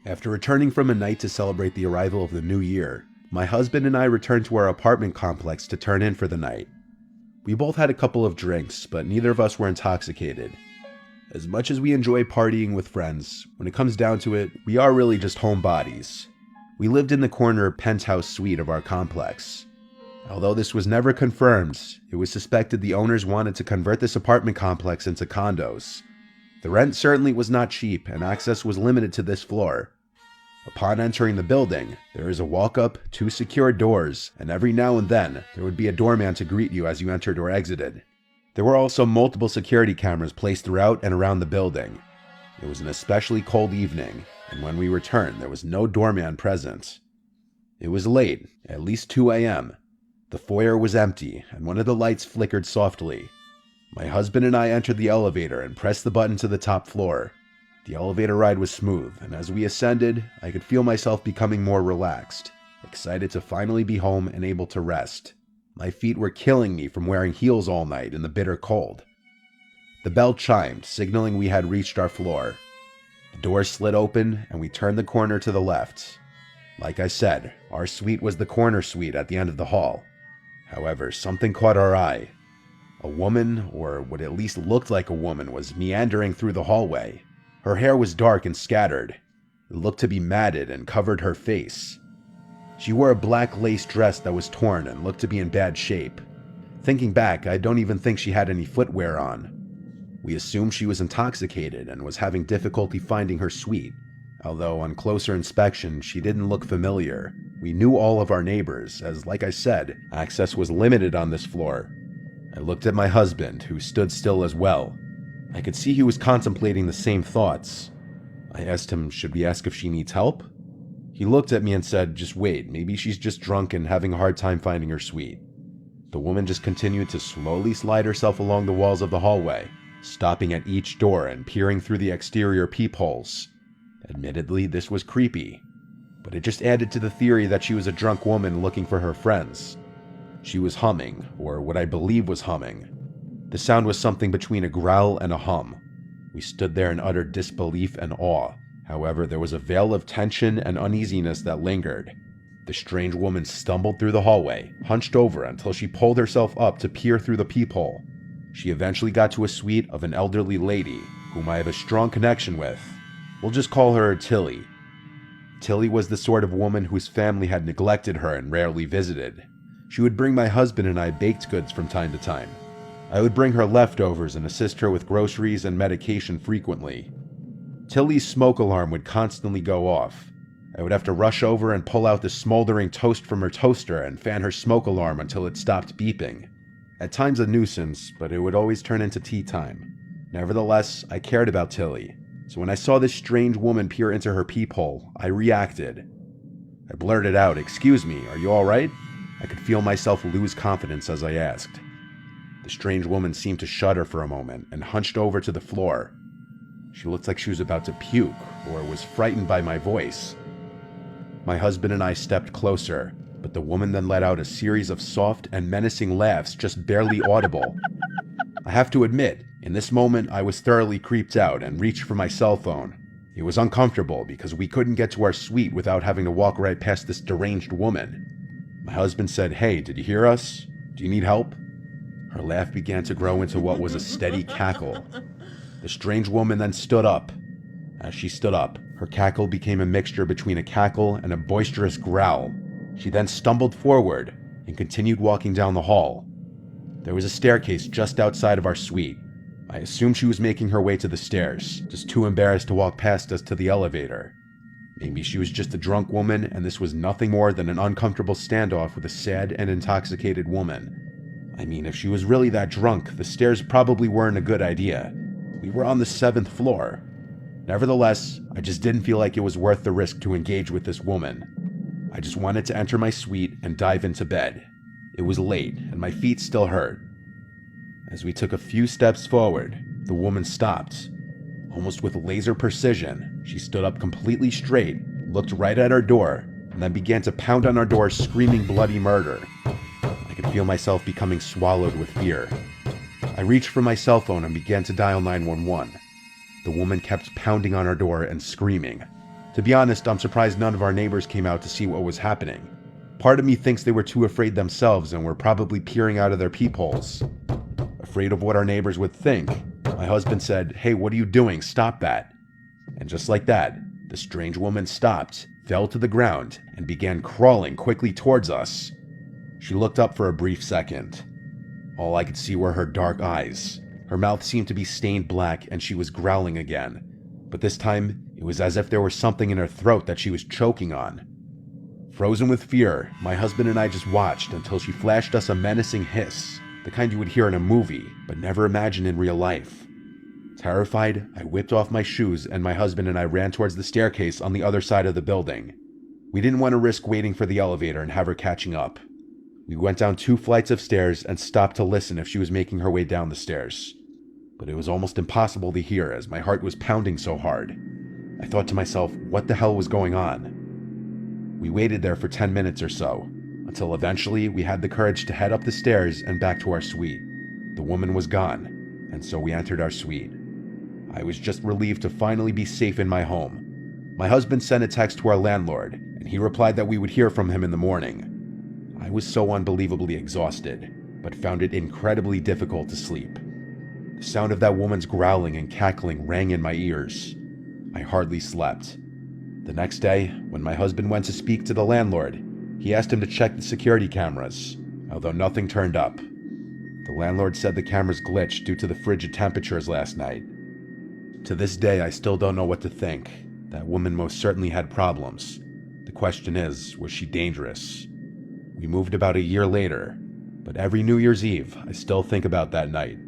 After returning from a night to celebrate the arrival of the new year, my husband and I returned to our apartment complex to turn in for the night. We both had a couple of drinks, but neither of us were intoxicated. As much as we enjoy partying with friends, when it comes down to it, we are really just homebodies. We lived in the corner penthouse suite of our complex. Although this was never confirmed, it was suspected the owners wanted to convert this apartment complex into condos. The rent certainly was not cheap, and access was limited to this floor. Upon entering the building, there is a walk-up, 2 secure doors, and every now and then, there would be a doorman to greet you as you entered or exited. There were also multiple security cameras placed throughout and around the building. It was an especially cold evening, and when we returned, there was no doorman present. It was late, at least 2 a.m. The foyer was empty, and one of the lights flickered softly. My husband and I entered the elevator and pressed the button to the top floor. The elevator ride was smooth, and as we ascended, I could feel myself becoming more relaxed, excited to finally be home and able to rest. My feet were killing me from wearing heels all night in the bitter cold. The bell chimed, signaling we had reached our floor. The door slid open, and we turned the corner to the left. Like I said, our suite was the corner suite at the end of the hall. However, something caught our eye. A woman, or what at least looked like a woman, was meandering through the hallway. Her hair was dark and scattered. It looked to be matted and covered her face. She wore a black lace dress that was torn and looked to be in bad shape. Thinking back, I don't even think she had any footwear on. We assumed she was intoxicated and was having difficulty finding her suite. Although on closer inspection, she didn't look familiar. We knew all of our neighbors, as like I said, access was limited on this floor. I looked at my husband, who stood still as well. I could see he was contemplating the same thoughts. I asked him, should we ask if she needs help? He looked at me and said, just wait, maybe she's just drunk and having a hard time finding her suite. The woman just continued to slowly slide herself along the walls of the hallway, stopping at each door and peering through the exterior peepholes. Admittedly, this was creepy, but it just added to the theory that she was a drunk woman looking for her friends. She was humming, or what I believe was humming. The sound was something between a growl and a hum. We stood there in utter disbelief and awe. However, there was a veil of tension and uneasiness that lingered. The strange woman stumbled through the hallway, hunched over until she pulled herself up to peer through the peephole. She eventually got to a suite of an elderly lady, whom I have a strong connection with. We'll just call her Tilly. Tilly was the sort of woman whose family had neglected her and rarely visited. She would bring my husband and I baked goods from time to time. I would bring her leftovers and assist her with groceries and medication frequently. Tilly's smoke alarm would constantly go off. I would have to rush over and pull out the smoldering toast from her toaster and fan her smoke alarm until it stopped beeping. At times a nuisance, but it would always turn into tea time. Nevertheless, I cared about Tilly, so when I saw this strange woman peer into her peephole, I reacted. I blurted out, "Excuse me, are you alright?" I could feel myself lose confidence as I asked. The strange woman seemed to shudder for a moment and hunched over to the floor. She looked like she was about to puke, or was frightened by my voice. My husband and I stepped closer, but the woman then let out a series of soft and menacing laughs just barely audible. I have to admit, in this moment I was thoroughly creeped out and reached for my cell phone. It was uncomfortable because we couldn't get to our suite without having to walk right past this deranged woman. My husband said, "Hey, did you hear us? Do you need help?" Her laugh began to grow into what was a steady cackle. The strange woman then stood up. As she stood up, her cackle became a mixture between a cackle and a boisterous growl. She then stumbled forward and continued walking down the hall. There was a staircase just outside of our suite. I assumed she was making her way to the stairs, just too embarrassed to walk past us to the elevator. Maybe she was just a drunk woman and this was nothing more than an uncomfortable standoff with a sad and intoxicated woman. I mean, if she was really that drunk, the stairs probably weren't a good idea. We were on the 7th floor. Nevertheless, I just didn't feel like it was worth the risk to engage with this woman. I just wanted to enter my suite and dive into bed. It was late, and my feet still hurt. As we took a few steps forward, the woman stopped. Almost with laser precision, she stood up completely straight, looked right at our door, and then began to pound on our door screaming bloody murder. I could feel myself becoming swallowed with fear. I reached for my cell phone and began to dial 911. The woman kept pounding on our door and screaming. To be honest, I'm surprised none of our neighbors came out to see what was happening. Part of me thinks they were too afraid themselves and were probably peering out of their peepholes. Afraid of what our neighbors would think, my husband said, "Hey, what are you doing? Stop that." And just like that, the strange woman stopped, fell to the ground, and began crawling quickly towards us. She looked up for a brief second. All I could see were her dark eyes. Her mouth seemed to be stained black and she was growling again. But this time, it was as if there was something in her throat that she was choking on. Frozen with fear, my husband and I just watched until she flashed us a menacing hiss, the kind you would hear in a movie, but never imagine in real life. Terrified, I whipped off my shoes and my husband and I ran towards the staircase on the other side of the building. We didn't want to risk waiting for the elevator and have her catching up. We went down 2 flights of stairs and stopped to listen if she was making her way down the stairs. But it was almost impossible to hear as my heart was pounding so hard. I thought to myself, what the hell was going on? We waited there for 10 minutes or so, until eventually we had the courage to head up the stairs and back to our suite. The woman was gone, and so we entered our suite. I was just relieved to finally be safe in my home. My husband sent a text to our landlord, and he replied that we would hear from him in the morning. I was so unbelievably exhausted, but found it incredibly difficult to sleep. The sound of that woman's growling and cackling rang in my ears. I hardly slept. The next day, when my husband went to speak to the landlord, he asked him to check the security cameras, although nothing turned up. The landlord said the cameras glitched due to the frigid temperatures last night. To this day, I still don't know what to think. That woman most certainly had problems. The question is, was she dangerous? We moved about a year later, but every New Year's Eve, I still think about that night.